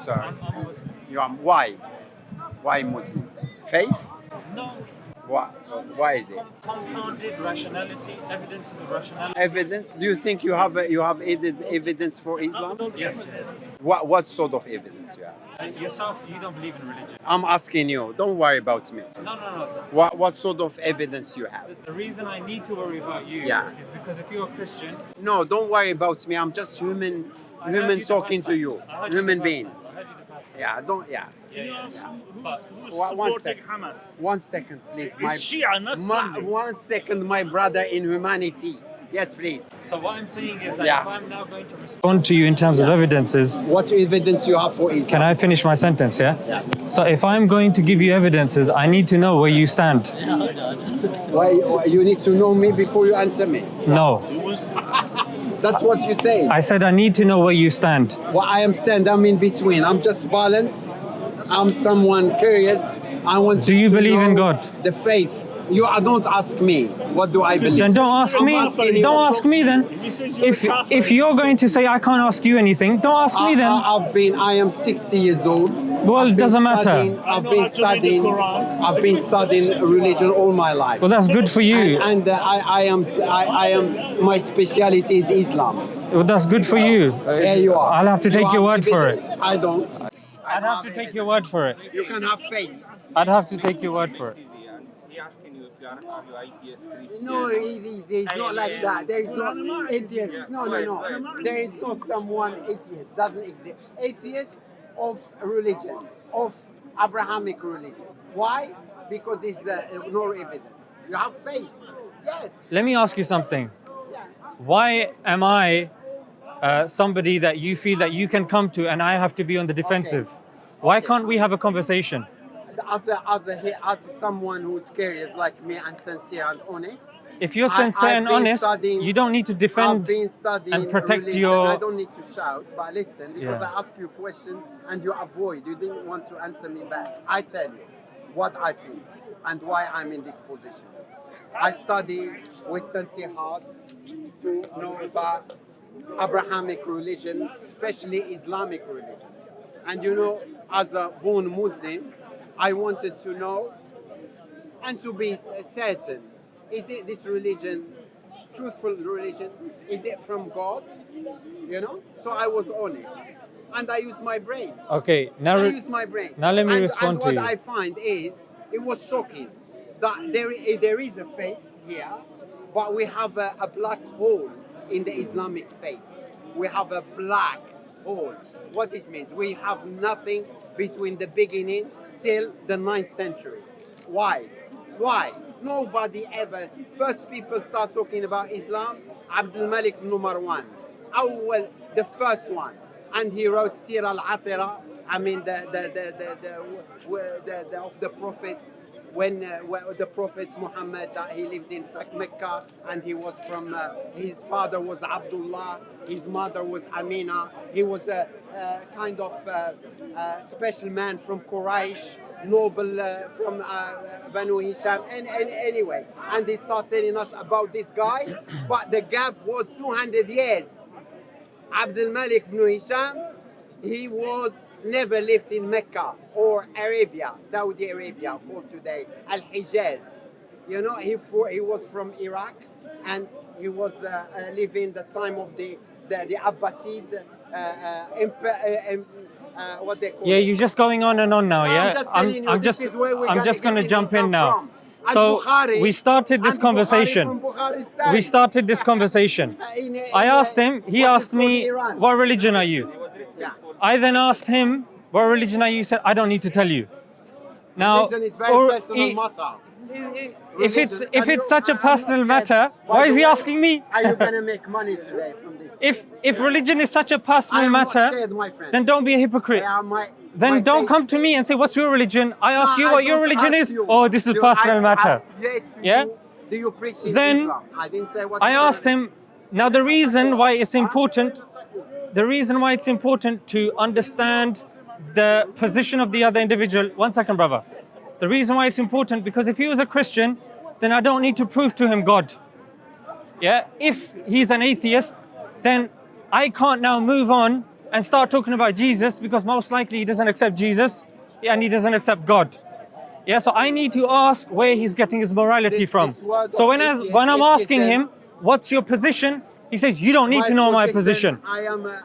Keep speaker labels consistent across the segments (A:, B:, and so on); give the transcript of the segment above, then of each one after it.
A: sir?
B: I'm Muslim.
A: You are why? Why Muslim? Faith?
B: No.
A: Why? Why is it?
B: Compounded rationality, evidences of rationality.
A: Evidence? Do you think you have evidence for Islam?
B: Yes.
A: What sort of evidence you have?
B: Yourself, you don't believe in religion.
A: I'm asking you. Don't worry about me.
B: No.
A: What sort of evidence you have?
B: The reason I need to worry about you
A: Yeah.
B: is because if you're a Christian,
A: No, don't worry about me. I'm just human
B: I heard you the
A: talking
B: past
A: to
B: time.
A: you.
B: I heard you
A: Human
B: the past
A: being.
B: time. I heard you the past time.
A: Yeah, don't. Yeah.
B: Yeah. But
C: Who's
A: One
C: supporting
A: second.
C: Hamas?
A: 1 second, please.
C: It's Shia, not Sunni.
A: 1 second, my brother in humanity. Yes, please.
B: so what I'm saying is that
A: Yeah.
B: if I'm now going to respond to you in terms of evidences,
A: What evidence you have for Islam?
B: can I finish my sentence? Yeah.
A: Yes.
B: So if I'm going to give you evidences, I need to know where you stand.
A: Why you need to know me before you answer me?
B: No.
A: That's what you say.
B: I said I need to know where you stand.
A: Well, I am I'm in between. I'm just balanced. I'm someone curious. I want.
B: Do you
A: to
B: believe in
A: know
B: God?
A: The faith. Don't ask me. What do I believe?
B: Then don't ask me. Don't ask me then. If you're going to say I can't ask you anything, don't ask me then.
A: I am 60 years old.
B: Well, it doesn't matter.
A: I've been studying religion all my life.
B: Well, that's good for you.
A: And I am my specialty is Islam.
B: Well, that's good for you.
A: There you are.
B: I'll have to take your word for it.
A: I don't.
B: I'd have to take your word for it.
A: You can have faith.
B: I'd have to take your word for it.
D: He asking you if you are atheist, Christian.
A: No, it's not like that. There is no atheist. No. There is not someone atheist. Doesn't exist. Atheist of religion, of Abrahamic religion. Why? Because there's no evidence. You have faith. Yes.
B: Let me ask you something.
A: Yeah.
B: Why am I somebody that you feel that you can come to and I have to be on the defensive? Why can't we have a conversation?
A: As someone who's curious like me and sincere and honest.
B: If you're sincere
A: I've
B: and
A: been
B: honest,
A: studying-
B: you don't need to
A: I've
B: defend
A: been studying
B: and protect
A: religion.
B: your-
A: I don't need to shout, but listen, because
B: Yeah.
A: I ask you a question and you avoid. You didn't want to answer me back. I tell you what I think and why I'm in this position. I study with sincere heart to know about Abrahamic religion, especially Islamic religion. And you know, as a born Muslim, I wanted to know and to be certain, is it this religion, truthful religion? Is it from God? You know? So I was honest. And I used my brain.
B: Okay, now
A: I use my brain.
B: now let me
A: and,
B: respond
A: and
B: to you.
A: what I find is, it was shocking that there is a faith here, but we have a black hole in the Islamic faith. We have a black hole. What it means? We have nothing between the beginning till the 9th century. Why? Why? Nobody ever. First people start talking about Islam, Abdul Malik ibn Marwan. The first one. And he wrote Sir al-Atira, I mean the of the prophets, when the prophets Muhammad, he lived in Mecca, and he was from his father was Abdullah, his mother was Amina. He was a kind of special man from Quraysh, noble from Banu Hisham, and anyway, and they start telling us about this guy, but the gap was 200 years. Abdul Malik ibn Hisham, he was never lived in Mecca or Arabia, Saudi Arabia, called today Al-Hijaz. You know, he was from Iraq, and he was living the time of the Abbasid what they call
B: Yeah,
A: it.
B: you're just going on and on now.
A: No,
B: Yeah,
A: I'm just telling you, this is where we're
B: I'm just
A: gonna
B: going to
A: get
B: jump in
A: Islam
B: now.
A: from. And
B: So
A: Bukhari-
B: we started this
A: and Bukhari
B: conversation.
A: from Bukhari style.
B: We started this conversation. I asked him. He
A: what is
B: asked
A: called
B: me,
A: Iran.
B: "What religion are you?"
A: Yeah.
B: I then asked him, "What religion are you?" He said, "I don't need to tell you." Now,
A: Religion is very
B: or
A: personal
B: he-
A: matter.
B: if it's
A: Religion.
B: such a
A: I'm not
B: personal
A: scared.
B: matter,
A: By
B: why
A: the
B: is he
A: way,
B: asking me?
A: Are you gonna make money today from this?
B: If religion is such a personal
A: I am not
B: matter,
A: scared, my friend.
B: then don't be a hypocrite. Then
A: my
B: don't
A: face-
B: come to me and say, "What's your religion?" I ask you
A: No, I
B: what your
A: don't
B: religion
A: ask
B: is.
A: you.
B: Oh, this is personal matter. Yeah?
A: Do you preach in
B: Then
A: Islam? I didn't say what.
B: I
A: you
B: asked
A: said.
B: him. Now the reason why it's important to understand the position of the other individual. 1 second, brother. The reason why it's important, because if he was a Christian, then I don't need to prove to him God. Yeah. If he's an atheist, then I can't now move on and start talking about Jesus, because most likely he doesn't accept Jesus and he doesn't accept God. Yeah, so I need to ask where he's getting his morality from.
A: this word
B: So
A: of
B: when I'm asking
A: atheism-
B: him, what's your position? He says, you don't need to know my position.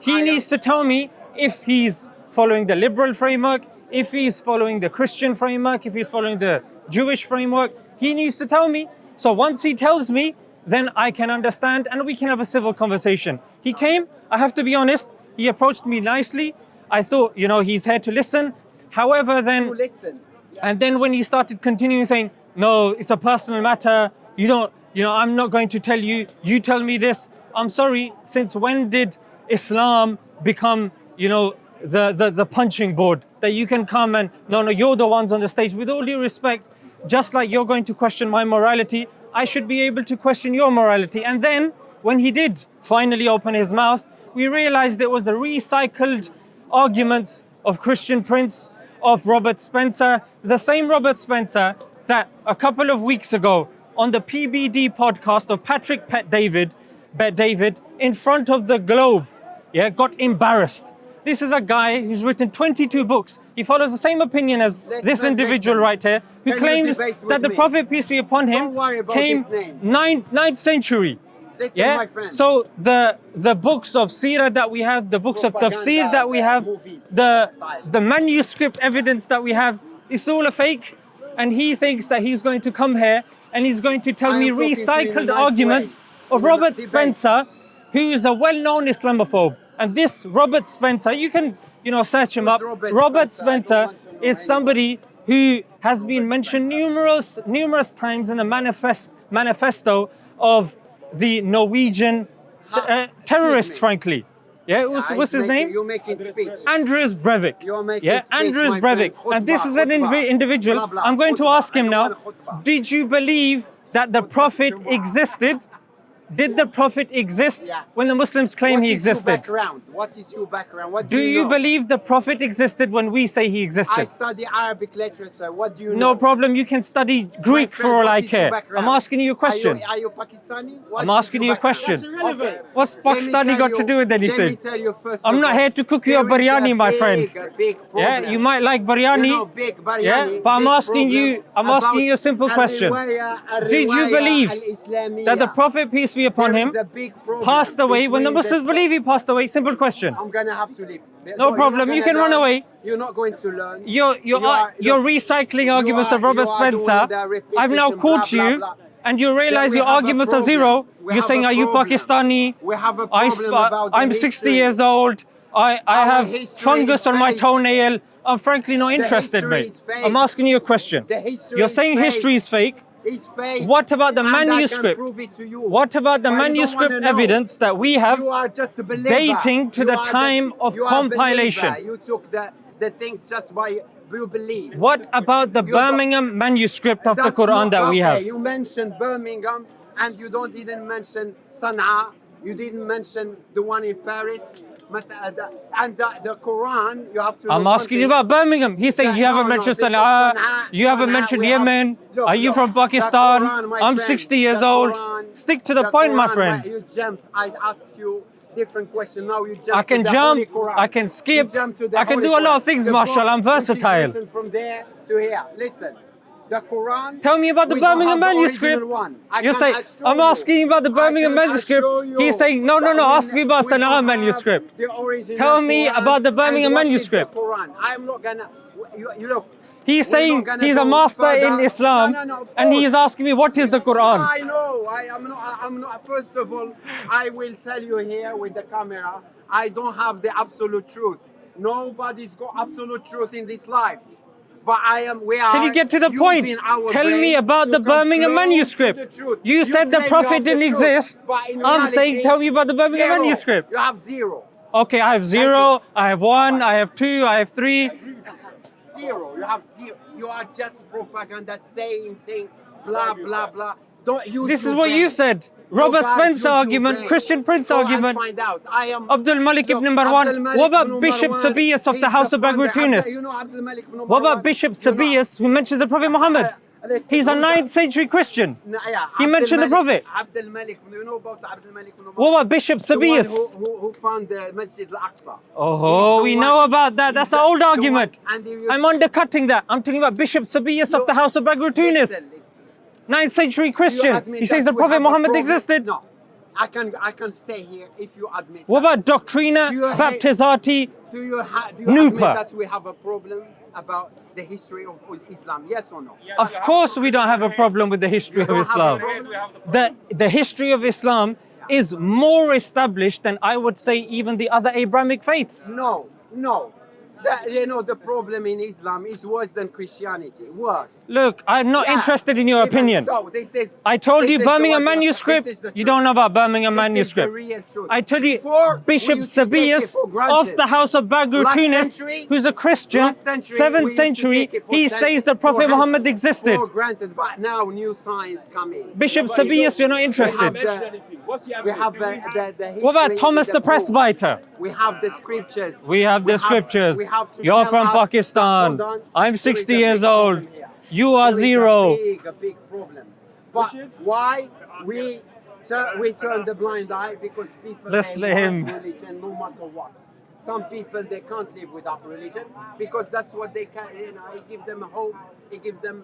B: He needs to tell me if he's following the liberal framework, if he's following the Christian framework, if he's following the Jewish framework. He needs to tell me. So once he tells me, then I can understand and we can have a civil conversation. He came, I have to be honest, he approached me nicely. I thought, he's here to listen. However, then,
A: To listen.
B: and then when he started continuing saying, no, it's a personal matter, I'm not going to tell you, you tell me this. I'm sorry, since when did Islam become, the punching board that you can come and, no, you're the ones on the stage. With all due respect, just like you're going to question my morality, I should be able to question your morality. And then when he did finally open his mouth, we realized it was the recycled arguments of Christian Prince, of Robert Spencer, the same Robert Spencer that a couple of weeks ago on the PBD podcast of Patrick Bet David, in front of the Globe, got embarrassed. This is a guy who's written 22 books. He follows the same opinion as this individual right here, who
A: Can you
B: claims
A: debate with
B: that the
A: me?
B: Prophet, peace be upon him,
A: Don't worry about
B: came
A: his name.
B: 9th century.
A: Listen, my friend.
B: So the books of Seerah that we have, the books of
A: Propaganda,
B: Tafsir that we have,
A: movies,
B: the
A: style.
B: manuscript evidence that we have, it's all a fake. And he thinks that he's going to come here and he's going to tell
A: I
B: me
A: am talking to you in a
B: recycled
A: nice
B: arguments
A: way.
B: of
A: In a
B: Robert
A: debate.
B: Spencer, who is a well-known Islamophobe. And this Robert Spencer, you can, search him up.
A: Who's Robert
B: Robert
A: Spencer? I
B: Spencer
A: don't want to know
B: is somebody who has been mentioned
A: Spencer.
B: numerous times in the manifesto of the Norwegian terrorist,
A: Excuse me.
B: frankly. What's his name?
A: You're making speech.
B: Andrews Breivik.
A: You're making speech,
B: Andrews
A: my
B: Breivik.
A: friend.
B: And this
A: Khutbah,
B: is an
A: khutbah.
B: individual.
A: Blah, blah.
B: I'm going to
A: Khutbah.
B: ask him
A: I
B: now,
A: don't want a khutbah.
B: did you believe that the Prophet existed? Did the Prophet exist
A: Yeah.
B: when the Muslims claim he existed?
A: What is your background? What
B: Do you
A: know?
B: believe the Prophet existed when we say he
A: I
B: existed?
A: study Arabic literature. What do you know?
B: No problem, you can study Greek
A: friend,
B: for all
A: what
B: I
A: is your
B: care.
A: background?
B: I'm asking you a question.
A: Are you Pakistani? What
B: I'm
A: is
B: asking
A: your
B: you a question.
A: background? Okay.
B: What's
A: Let me
B: Pakistani
A: tell
B: got to
A: you-
B: do with
A: Let me
B: anything?
A: tell you first
B: I'm
A: of
B: not
A: all,
B: here to cook you a
A: there is
B: biryani, my friend.
A: Big problem.
B: You might like biryani.
A: Big biryani.
B: Yeah, but I'm
A: big
B: asking you- I'm
A: problem
B: asking you a simple
A: about
B: question. Did you
A: الرواية
B: believe
A: الإسلامية.
B: that the Prophet, peace be upon
A: There
B: him,
A: is a big problem
B: passed away when the
A: between
B: Muslims believe he passed away? Simple question.
A: I'm gonna have to leave.
B: No problem, you can run away.
A: You're not going to learn.
B: You're recycling arguments of Robert Spencer. I've now caught you, and you realize
A: we
B: your
A: have a
B: arguments are
A: problem.
B: zero.
A: We
B: You're
A: have
B: saying,
A: a
B: are you
A: problem.
B: Pakistani?
A: We have a problem about the
B: I'm 60
A: history.
B: years old. I
A: Our
B: have
A: history
B: fungus
A: is
B: on my
A: fake.
B: toenail. I'm frankly not interested,
A: history
B: mate.
A: is fake.
B: I'm asking you a question.
A: The history
B: You're
A: is
B: saying
A: fake.
B: history is fake.
A: It's fake.
B: What about the
A: And I can
B: manuscript?
A: prove it to you.
B: What about the
A: But you don't
B: manuscript
A: wanna know.
B: evidence that we have
A: You are just a believer.
B: dating to
A: You
B: the
A: are
B: time of
A: you are a
B: compilation?
A: believer. You took the things just by you believe.
B: What about the
A: You got-
B: Birmingham manuscript of the
A: That's
B: Quran
A: not-
B: that we
A: okay,
B: have?
A: You mentioned Birmingham and you didn't mention Sana'a. You didn't mention the one in Paris. And the Quran, you have to.
B: I'm
A: know
B: asking you
A: one
B: about Birmingham. He's saying
A: thing.
B: you haven't
A: No,
B: mentioned
A: because
B: Sana'a, you haven't
A: Sana'a,
B: mentioned
A: we have-
B: Yemen.
A: Look,
B: Are you
A: look,
B: from
A: the
B: Pakistan?
A: Quran, my
B: I'm
A: friend,
B: 60 years
A: the
B: old.
A: Quran-
B: Stick to the point, my
A: Quran,
B: friend.
A: You jump. I asked you different question. Now you jump.
B: I can
A: to the
B: jump,
A: Holy Quran.
B: I can skip,
A: You jump to the
B: I can
A: Holy
B: do a lot of
A: Quran.
B: things,
A: The
B: Marshall.
A: book
B: I'm
A: which is
B: versatile.
A: written from there to here. Listen. The Quran.
B: Tell me about the
A: we don't
B: Birmingham
A: have the
B: manuscript.
A: original one.
B: You're saying, I'm asking you about the Birmingham manuscript. He's saying, no, ask me about Sana'a manuscript. Tell me about the Birmingham manuscript.
A: The Quran. I'm not gonna. You look.
B: He's
A: we're
B: saying
A: not gonna
B: he's a
A: go
B: master
A: further.
B: in Islam,
A: No, of
B: and
A: course.
B: he's asking me what is the Quran.
A: I know. I'm not. First of all, I will tell you here with the camera. I don't have the absolute truth. Nobody's got absolute truth in this life. But we are.
B: Can you get to the point?
A: using our
B: Tell me
A: brain
B: about
A: to
B: the
A: come
B: Birmingham
A: close to
B: manuscript.
A: the truth.
B: You said the
A: claim you
B: Prophet
A: have the
B: didn't
A: truth,
B: exist.
A: but in
B: I'm saying,
A: reality,
B: tell me about the Birmingham
A: zero.
B: manuscript.
A: You have zero.
B: Okay, I have 0, I have 1, I have 2, I have 3.
A: Zero. You have zero. You are just propaganda, saying thing, blah blah blah. Don't use.
B: This
A: your
B: is what
A: brain.
B: you said.
A: Go
B: Robert
A: back,
B: Spencer
A: use your
B: argument,
A: brain.
B: Christian Prince
A: Go and
B: argument,
A: find out. I am
B: Abdul Malik
A: Look,
B: ibn Marwan.
A: Abdul Malik
B: What about
A: ibn
B: Bishop
A: Marwan,
B: Sabius of
A: he's
B: the House of
A: founder.
B: Bagri Tunis?
A: You know Abdul Malik ibn
B: What about
A: Marwan?
B: Bishop
A: You know-
B: Sabius who mentions the Prophet Muhammad?
A: Listen,
B: He's a
A: who's
B: 9th century Christian.
A: Yeah,
B: He mentioned the Prophet.
A: Abdul Malik. You know about Abdul Malik?
B: What about Bishop
A: The one
B: Sabius?
A: who found the Masjid al-Aqsa.
B: Oh, we know about that. That's an old argument.
A: And
B: I'm undercutting that. I'm talking about Bishop Sabius of the House of Bagr Tunis.
A: Listen.
B: 9th century
A: You
B: Christian.
A: admit
B: He says
A: that
B: the
A: we
B: Prophet
A: have a
B: Muhammad
A: problem?
B: existed.
A: No, I can stay here if you admit.
B: What
A: that.
B: about Doctrina
A: Do you hate-
B: Baptizati?
A: Do you
B: Nupa.
A: admit that we have a problem about the history of Islam? Yes or no?
B: Of course we don't have a problem with the history of
A: don't have a
B: Islam.
A: problem?
B: The history of Islam is more established than I would say even the other Abrahamic faiths.
A: No. The problem in Islam is worse than Christianity. Worse.
B: Look, I'm not
A: Yeah.
B: interested in your
A: Even
B: opinion.
A: So, this is,
B: I told
A: this
B: you
A: is
B: Birmingham
A: the-
B: manuscript.
A: this is the
B: You
A: truth.
B: don't know about Birmingham
A: This is the
B: manuscript.
A: real truth.
B: I tell you,
A: Before,
B: Bishop
A: we used to take it
B: Sabius
A: for granted.
B: of the House of Bagr
A: Last
B: Tunis,
A: century-
B: who's a Christian,
A: last century,
B: 7th
A: we used to
B: century,
A: take it for
B: he says the Prophet
A: for
B: Muhammad
A: granted-
B: existed.
A: For granted, but now new science come in.
B: Bishop Sabius, you're not interested.
A: We have the history
B: What about Thomas
A: with
B: the
A: proof.
B: Presbyter?
A: We have the scriptures.
B: We have the scriptures.
A: we have to
B: You're
A: tell
B: from
A: us-
B: Pakistan.
A: Hold on.
B: I'm
A: There is
B: 60
A: a
B: years
A: big
B: old.
A: problem here.
B: You are
A: There is
B: zero.
A: A big problem. But why we turn the blind eye? Because people
B: Listen
A: they
B: to
A: want
B: him.
A: religion no matter what. Some people they can't live without religion because that's what they can. It gives them a hope. It gives them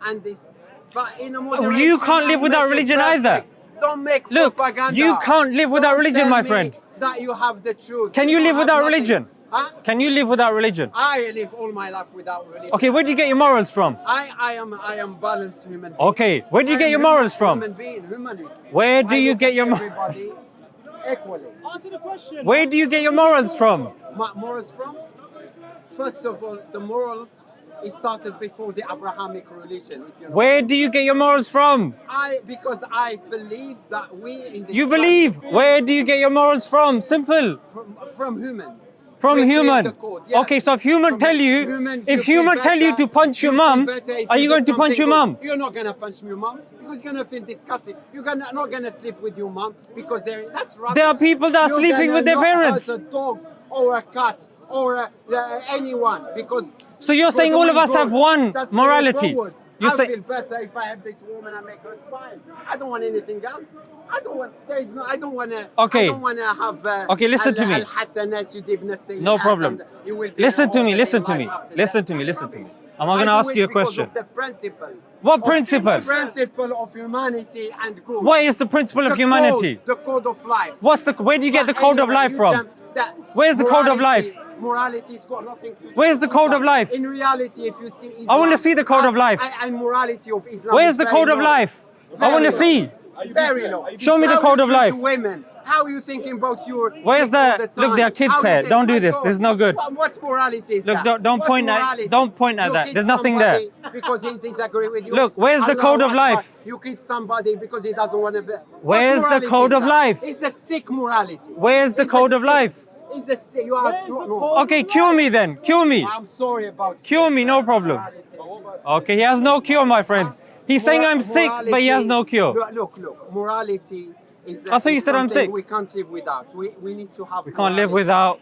A: and this. But in a moderation,
B: You can't live
A: and
B: without
A: make it
B: religion
A: perfect.
B: either.
A: Don't make
B: Look,
A: propaganda.
B: you can't live without
A: Don't
B: religion,
A: tell
B: my
A: me
B: friend.
A: That you have the truth.
B: Can you
A: don't
B: live
A: have
B: without
A: nothing.
B: religion?
A: Huh?
B: Can you live without religion?
A: I live all my life without religion.
B: Okay, where do you get your morals from?
A: I am balanced human being.
B: Okay, where do you
A: I
B: get
A: am
B: your
A: human-
B: morals from?
A: Humanist.
B: Where do
A: I
B: you
A: look
B: get
A: at
B: your
A: everybody equally?
C: Answer the question.
B: Where do you get your morals from?
A: Morals from? First of all, the morals it started before the Abrahamic religion. If you know.
B: Where do you get your morals from?
A: Because I believe that we in this
B: You
A: planet-
B: believe. Where do you get your morals from? Simple.
A: from human.
B: From
A: We create
B: human.
A: the code, yeah.
B: Okay, so if human
A: From
B: tell you,
A: human,
B: if
A: feel
B: human tell you
A: better,
B: to punch your
A: you feel
B: mum,
A: better if
B: are you
A: do
B: going to punch your
A: something
B: mum?
A: good. You're not gonna punch your mum because you're gonna feel disgusting. You're not gonna sleep with your mum because that's rubbish.
B: There are people that are
A: You're
B: sleeping
A: gonna
B: with their
A: not
B: parents.
A: hurt a dog or a cat or anyone because.
B: So you're
A: for
B: saying all of
A: doing
B: us have
A: good.
B: one
A: That's the way
B: morality.
A: forward.
B: You
A: I
B: say
A: feel better if I have this woman and make her smile. I don't want anything else. I don't want. There is no. I don't want to.
B: Okay.
A: I don't want to have.
B: Okay, listen to me.
A: Al-hasanat yudibna sayyi'at
B: no problem.
A: and you will be
B: Listen to
A: all
B: me,
A: the
B: listen to
A: life
B: me,
A: after
B: listen
A: that.
B: to me, listen to me.
A: Rubbish.
B: I'm going to
A: I
B: ask
A: do
B: you
A: it
B: a
A: because
B: question.
A: of the principle.
B: What
A: of-
B: principle?
A: Principle of humanity and good.
B: What is the principle of
A: The
B: humanity?
A: Code, the code of life.
B: Where do you get the
A: But
B: code of
A: anyway,
B: life
A: you
B: from? Where's the code of life?
A: Morality's got nothing to do
B: Where's
A: with
B: the code of
A: Islam.
B: life?
A: In reality, if you see Islam,
B: I wanna see the code of life.
A: And morality of Islam.
B: Where's
A: is
B: the
A: very
B: code of
A: low.
B: life? I want to
A: Very
B: see.
A: low. Very low.
B: Show me the
A: How
B: code
A: you
B: of
A: treat
B: life.
A: Women. How are you thinking about your?
B: Where's
A: people all
B: the-
A: the
B: look,
A: time?
B: there are kids
A: How you
B: here.
A: think,
B: Don't do
A: my
B: this.
A: God,
B: This is no good.
A: What's morality? Is
B: Look,
A: that?
B: don't
A: What's
B: point at-
A: morality?
B: don't point at
A: You
B: that.
A: kiss
B: There's nothing there.
A: somebody Because he disagree with you.
B: Look, where's the
A: Allahu
B: code of
A: Akbar.
B: life?
A: You kiss somebody because he doesn't want to be.
B: Where's the code of life?
A: It's a sick morality.
B: Where's the
A: It's
B: code
A: a
B: of
A: sick-
B: life?
A: It's a sick. You ask. No.
B: Okay, cure me then. Cure me.
A: I'm sorry about.
B: Cure me, no problem. Okay, he has no cure, my friends. He's saying I'm sick, but he has no cure.
A: Look. Morality is.
B: I thought you said I'm
A: something
B: sick.
A: We can't live without. We need to have.
B: We can't live
A: morality.
B: without.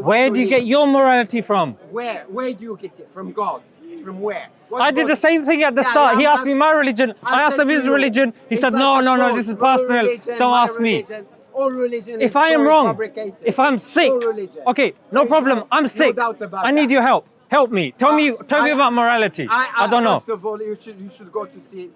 B: Where do you get your morality from?
A: Where do you get it from? God? From where? What's
B: I did
A: God?
B: the same thing at the
A: Yeah,
B: start.
A: yeah,
B: He asked me
A: that's-
B: my religion. I asked
A: said
B: him his
A: to you,
B: religion. He
A: it's
B: said,
A: like
B: no,
A: a
B: no,
A: code.
B: this is
A: Your
B: personal.
A: religion,
B: Don't
A: my
B: ask me.
A: religion. All religion
B: If
A: is
B: I am
A: story
B: wrong,
A: fabricated.
B: if I'm sick,
A: All religion.
B: okay, no
A: There is
B: problem. I'm sick.
A: No doubt about
B: I need
A: that.
B: your help. Help me. Tell me about morality. I don't know.
A: First of all, you should go to see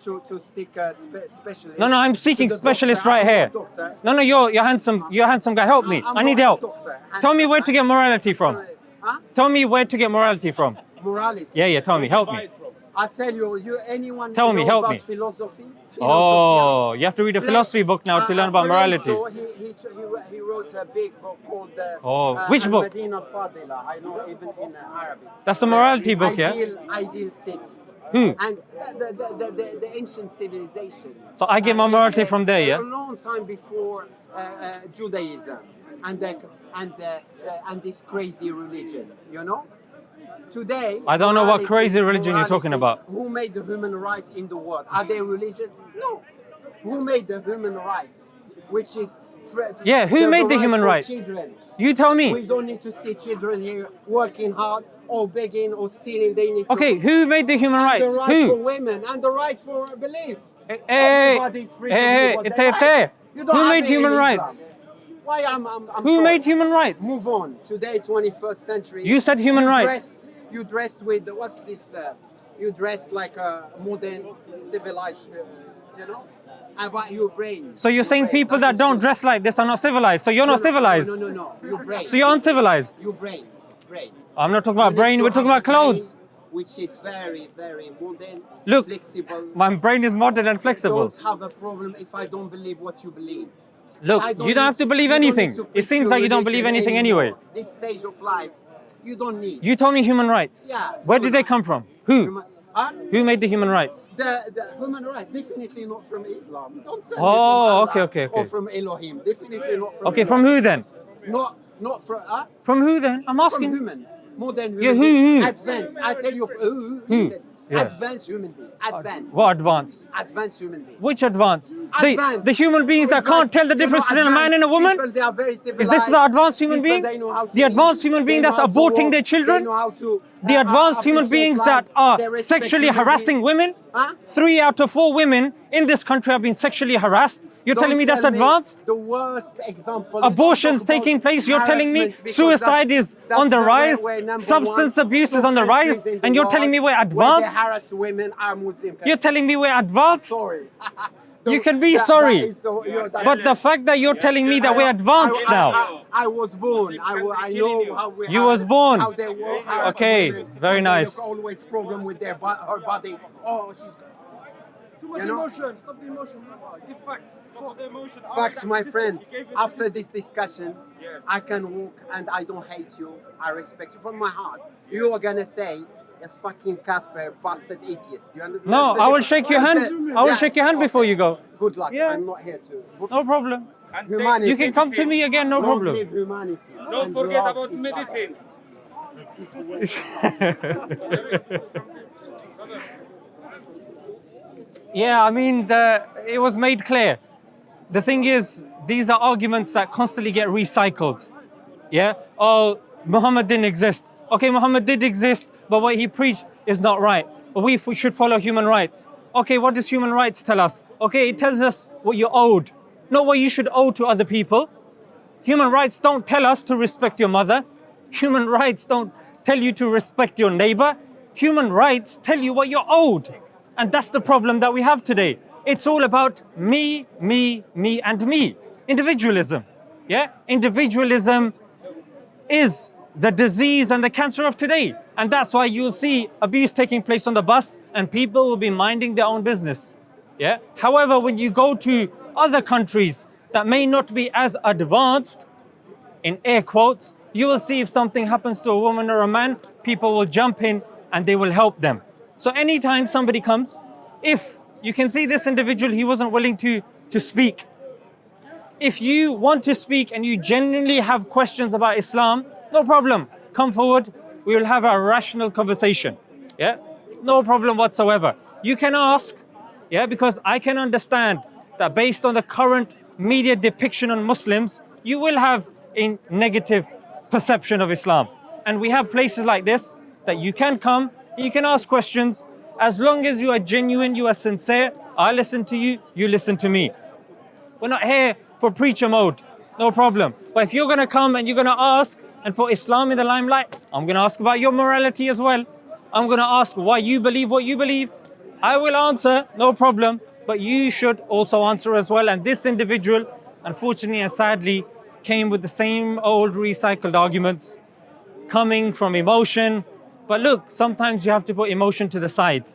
A: to seek a specialist.
B: No, I'm seeking
A: To the
B: specialist
A: doctor.
B: right
A: I'm
B: here.
A: not a doctor.
B: No, you're handsome. You're a handsome guy. Help me.
A: I'm
B: I need
A: not a
B: help.
A: doctor.
B: Tell me where to get morality from.
A: Huh?
B: Tell me where to get morality from.
A: Morality.
B: Yeah, tell me. Help me.
A: I tell you, anyone
B: Tell me,
A: know
B: help
A: about
B: me.
A: philosophy?
B: Oh, you have to read a philosophy book now to learn about morality.
A: So he wrote a big book called
B: which book?
A: Al-Madina al-Fadila. I know even in Arabic.
B: That's a morality book, yeah?
A: Ideal city.
B: Who?
A: And the ancient civilization.
B: So I get my morality from there, yeah?
A: A long time before Judaism and this crazy religion, you know? Today,
B: I don't know what
A: morality-
B: crazy religion you're talking
A: morality,
B: about.
A: Who made the human rights in the world? Are they religious? No. Who made the human rights? Which is
B: Yeah, who made the human
A: for
B: rights?
A: Children.
B: You tell me.
A: We don't need to see children here working hard or begging or stealing. They need
B: Okay,
A: to.
B: who made the human
A: And
B: rights?
A: the right for
B: Who?
A: women and the right for belief.
B: Hey,
A: Everybody's free to believe what they like. You don't
B: Who
A: have
B: made
A: it
B: human
A: in Islam.
B: rights?
A: Why I'm
B: Who
A: sorry.
B: made human rights?
A: Move on. Today, 21st century.
B: You said human rights.
A: You dressed with what's this? You dressed like a modern, civilized. You know, about your brain.
B: So you're
A: Your
B: saying
A: brain
B: people that
A: doesn't
B: don't
A: see.
B: dress like this are not civilized. So you're
A: No,
B: not civilized.
A: No. Your brain.
B: So you're uncivilized.
A: Your brain.
B: I'm not talking
A: You
B: about
A: need
B: brain,
A: to
B: we're talking
A: have
B: about
A: a brain
B: clothes.
A: which is very, very modern,
B: Look,
A: flexible.
B: my brain is modern and flexible.
A: Don't have a problem if I don't believe what you believe.
B: Look,
A: I
B: you don't
A: need
B: have to believe
A: you don't
B: anything.
A: need to
B: It
A: preach
B: seems
A: your
B: like you don't believe
A: religion
B: anything
A: anymore.
B: anyway.
A: This stage of life, you don't need.
B: You told me human rights.
A: Yeah.
B: Where did they come from? Who?
A: Human, huh?
B: Who made the human rights?
A: The human right, definitely not from Islam. Don't tell me
B: Oh,
A: from Allah
B: okay.
A: or from Elohim. Definitely not from
B: Okay,
A: Elohim.
B: from who then?
A: Not from
B: From who then? I'm
A: from
B: asking.
A: human. Modern human.
B: Yeah, who?
A: being. Advanced. I tell you who? Listen.
B: Yeah.
A: Advanced human being. Advanced.
B: What advanced?
A: Advanced human being.
B: Which advanced?
A: Advanced.
B: The human beings that
A: It's
B: can't
A: like,
B: tell the
A: you know,
B: difference between a man and a woman?
A: People, they are very civilized.
B: Is this the advanced human
A: People,
B: being?
A: they know how to
B: The advanced
A: eat,
B: human being
A: they
B: that's
A: know how to
B: aborting
A: walk,
B: their children?
A: They know how to,
B: The advanced human
A: appreciate
B: beings
A: life,
B: that
A: they
B: are
A: respect
B: sexually
A: human
B: harassing
A: beings.
B: women?
A: Huh?
B: 3 out of 4 women in this country have been sexually harassed. You're
A: Don't
B: telling me that's
A: tell me
B: advanced?
A: The worst example.
B: Abortions taking place, you're telling me
A: harassment because
B: suicide is
A: that's
B: on the
A: where
B: rise,
A: we're number
B: substance
A: one.
B: abuse is
A: Two
B: on the
A: countries
B: rise,
A: in the
B: and you're telling me
A: world
B: we're
A: where
B: advanced?
A: they harass women are Muslim countries.
B: You're telling me we're advanced?
A: Sorry.
B: You can be
A: That
B: sorry.
A: is that-
B: But the fact that you're telling me that we're advanced now.
A: I was born. I know how we.
B: You was born.
A: How they work. How
B: Okay,
A: women,
B: very
A: and they
B: nice.
A: look always problem with their her body. Oh, she's.
C: Too much
A: You know?
C: emotion. Stop the emotion. Give facts. Stop the emotion.
A: Facts, my friend. After this discussion, I can walk and I don't hate you. I respect you from my heart. You are gonna say a fucking kafir, bastard atheist. You understand?
B: No, I will shake your hand. I will shake your hand before you go.
A: Good luck.
B: Yeah.
A: I'm not here to.
B: No problem.
A: Humanity.
B: You can come to me again, no
A: Long
B: problem.
A: live humanity.
D: Don't
A: and
D: forget
A: love
D: about
A: each
D: medicine.
B: Yeah, I mean, it was made clear. The thing is, these are arguments that constantly get recycled. Yeah? Oh, Muhammad didn't exist. Okay, Muhammad did exist, but what he preached is not right. But we should follow human rights. Okay, what does human rights tell us? Okay, it tells us what you're owed, not what you should owe to other people. Human rights don't tell us to respect your mother. Human rights don't tell you to respect your neighbor. Human rights tell you what you're owed. And that's the problem that we have today. It's all about me, and me. Individualism. Yeah? Individualism is the disease and the cancer of today. And that's why you'll see abuse taking place on the bus and people will be minding their own business. Yeah? However, when you go to other countries that may not be as advanced, in air quotes, you will see if something happens to a woman or a man, people will jump in and they will help them. So anytime somebody comes, if you can see this individual, he wasn't willing to speak. If you want to speak and you genuinely have questions about Islam, no problem. Come forward. We will have a rational conversation. Yeah? No problem whatsoever. You can ask, yeah, because I can understand that based on the current media depiction on Muslims, you will have a negative perception of Islam. And we have places like this that you can come, you can ask questions. As long as you are genuine, you are sincere, I listen to you, you listen to me. We're not here for preacher mode, no problem. But if you're going to come and you're going to ask and put Islam in the limelight, I'm going to ask about your morality as well. I'm going to ask why you believe what you believe. I will answer, no problem, but you should also answer as well. And this individual, unfortunately and sadly, came with the same old recycled arguments, coming from emotion. But look, sometimes you have to put emotion to the side.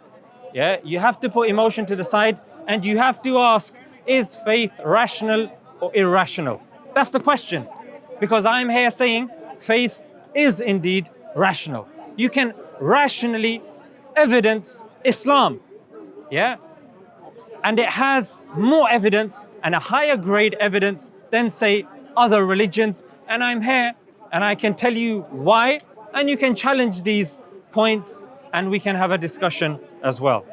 B: Yeah, you have to put emotion to the side and you have to ask, is faith rational or irrational? That's the question. Because I'm here saying faith is indeed rational. You can rationally evidence Islam. Yeah? And it has more evidence and a higher grade evidence than, say, other religions. And I'm here and I can tell you why, and you can challenge these points and we can have a discussion as well.